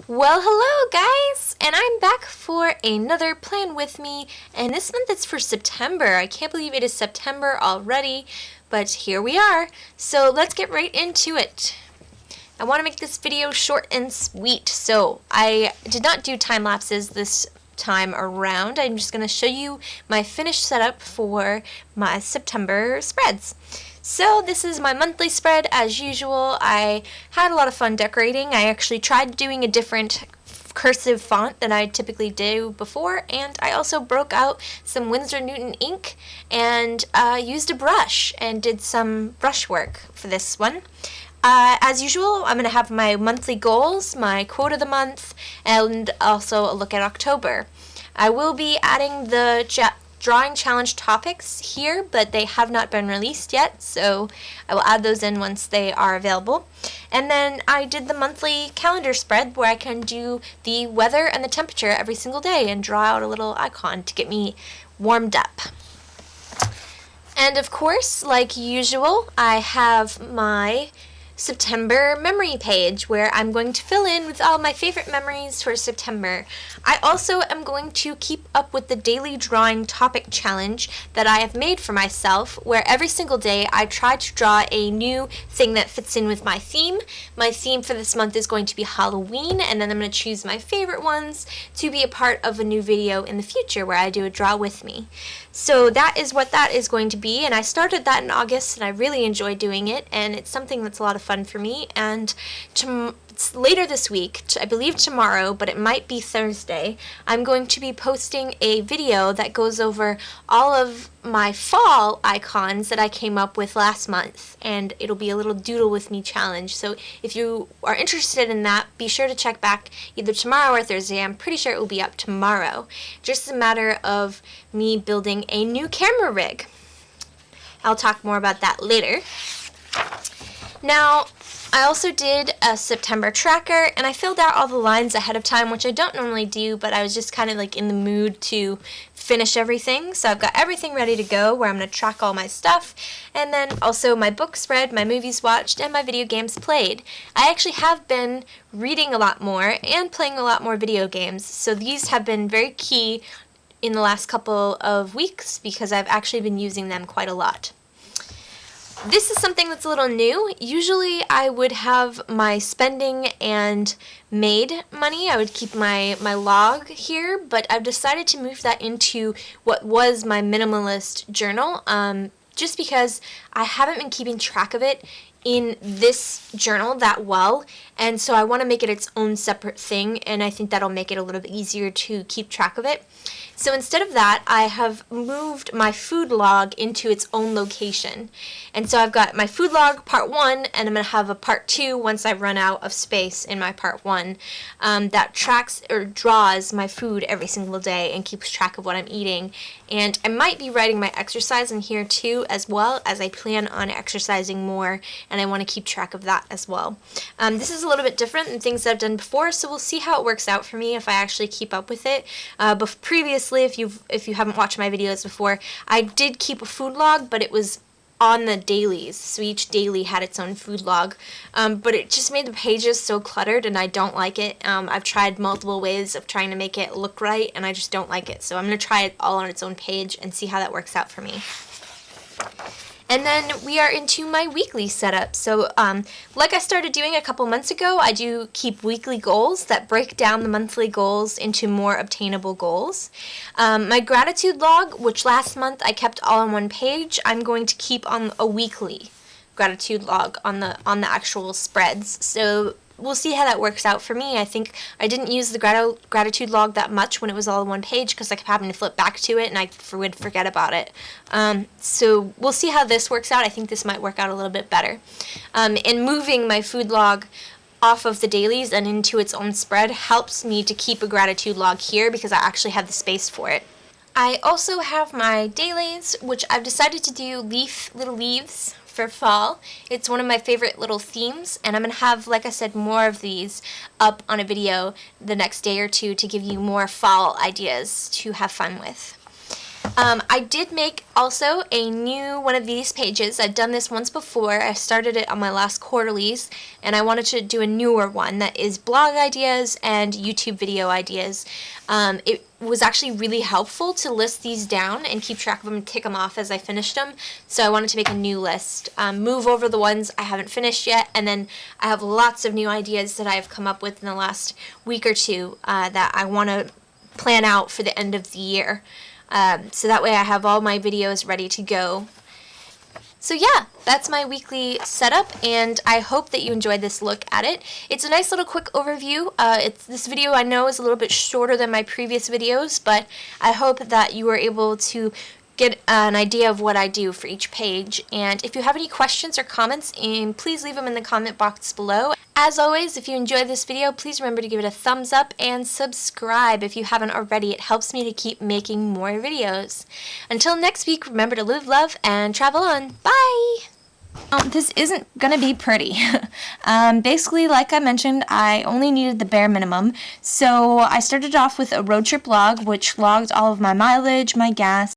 Well, hello guys, and I'm back for another plan with me, and this month it's for September. I can't believe it is September already, but here we are. So let's get right into it. I want to make this video short and sweet, so I did not do time lapses this time around. I'm just going to show you my finished setup for my September spreads. So this is my monthly spread as usual. I had a lot of fun decorating. I actually tried doing a different cursive font than I typically do before, and I also broke out some Winsor Newton ink and used a brush and did some brush work for this one. As usual, I'm going to have my monthly goals, my quote of the month, and also a look at October. I will be adding the drawing challenge topics here, but they have not been released yet, so I will add those in once they are available. And then I did the monthly calendar spread where I can do the weather and the temperature every single day and draw out a little icon to get me warmed up. And of course, like usual, I have my September memory page where I'm going to fill in with all my favorite memories for September. I also am going to keep up with the daily drawing topic challenge that I have made for myself, where every single day I try to draw a new thing that fits in with my theme. My theme for this month is going to be Halloween, and then I'm going to choose my favorite ones to be a part of a new video in the future where I do a draw with me. So that is what that is going to be, and I started that in August and I really enjoy doing it, and it's something that's a lot of fun for me. And it's later this week, I believe tomorrow, but it might be Thursday, I'm going to be posting a video that goes over all of my fall icons that I came up with last month, and it'll be a little doodle with me challenge. So if you are interested in that, be sure to check back either tomorrow or Thursday. I'm pretty sure it will be up tomorrow. Just a matter of me building a new camera rig. I'll talk more about that later. Now, I also did a September tracker, and I filled out all the lines ahead of time, which I don't normally do, but I was just kind of like in the mood to finish everything. So I've got everything ready to go where I'm going to track all my stuff, and then also my books read, my movies watched, and my video games played. I actually have been reading a lot more and playing a lot more video games, so these have been very key in the last couple of weeks because I've actually been using them quite a lot. This is something that's a little new. Usually I would have my spending and made money. I would keep my log here, but I've decided to move that into what was my minimalist journal, just because I haven't been keeping track of it in this journal that well, and so I want to make it its own separate thing, and I think that'll make it a little bit easier to keep track of it. So instead of that, I have moved my food log into its own location. And so I've got my food log part 1, and I'm going to have a part 2 once I run out of space in my part 1 that tracks or draws my food every single day and keeps track of what I'm eating. And I might be writing my exercise in here too, as well, as I plan on exercising more, and I want to keep track of that as well. This is a little bit different than things that I've done before, so we'll see how it works out for me if I actually keep up with it. But previously, if you haven't watched my videos before, I did keep a food log, but it was on the dailies, so each daily had its own food log, but it just made the pages so cluttered, and I don't like it. I've tried multiple ways of trying to make it look right, and I just don't like it, so I'm going to try it all on its own page and see how that works out for me. And then we are into my weekly setup. So like I started doing a couple months ago, I do keep weekly goals that break down the monthly goals into more obtainable goals. My gratitude log, which last month I kept all on one page, I'm going to keep on a weekly gratitude log on the actual spreads. So we'll see how that works out for me. I think I didn't use the gratitude log that much when it was all on one page because I kept having to flip back to it and I would forget about it. So we'll see how this works out. I think this might work out a little bit better. And moving my food log off of the dailies and into its own spread helps me to keep a gratitude log here because I actually have the space for it. I also have my dailies, which I've decided to do little leaves for fall. It's one of my favorite little themes, and I'm going to have, like I said, more of these up on a video the next day or two to give you more fall ideas to have fun with. I did make also a new one of these pages. I've done this once before. I started it on my last quarterlies, and I wanted to do a newer one that is blog ideas and YouTube video ideas. It was actually really helpful to list these down and keep track of them and tick them off as I finished them. So I wanted to make a new list, move over the ones I haven't finished yet, and then I have lots of new ideas that I've come up with in the last week or two that I want to plan out for the end of the year. So that way I have all my videos ready to go. So yeah, that's my weekly setup, and I hope that you enjoyed this look at it. It's a nice little quick overview. This video I know is a little bit shorter than my previous videos, but I hope that you were able to get an idea of what I do for each page. And if you have any questions or comments, please leave them in the comment box below. As always, if you enjoyed this video, please remember to give it a thumbs up and subscribe if you haven't already. It helps me to keep making more videos. Until next week, remember to live, love, and travel on. Bye! This isn't gonna be pretty. Basically, like I mentioned, I only needed the bare minimum. So I started off with a road trip log, which logged all of my mileage, my gas,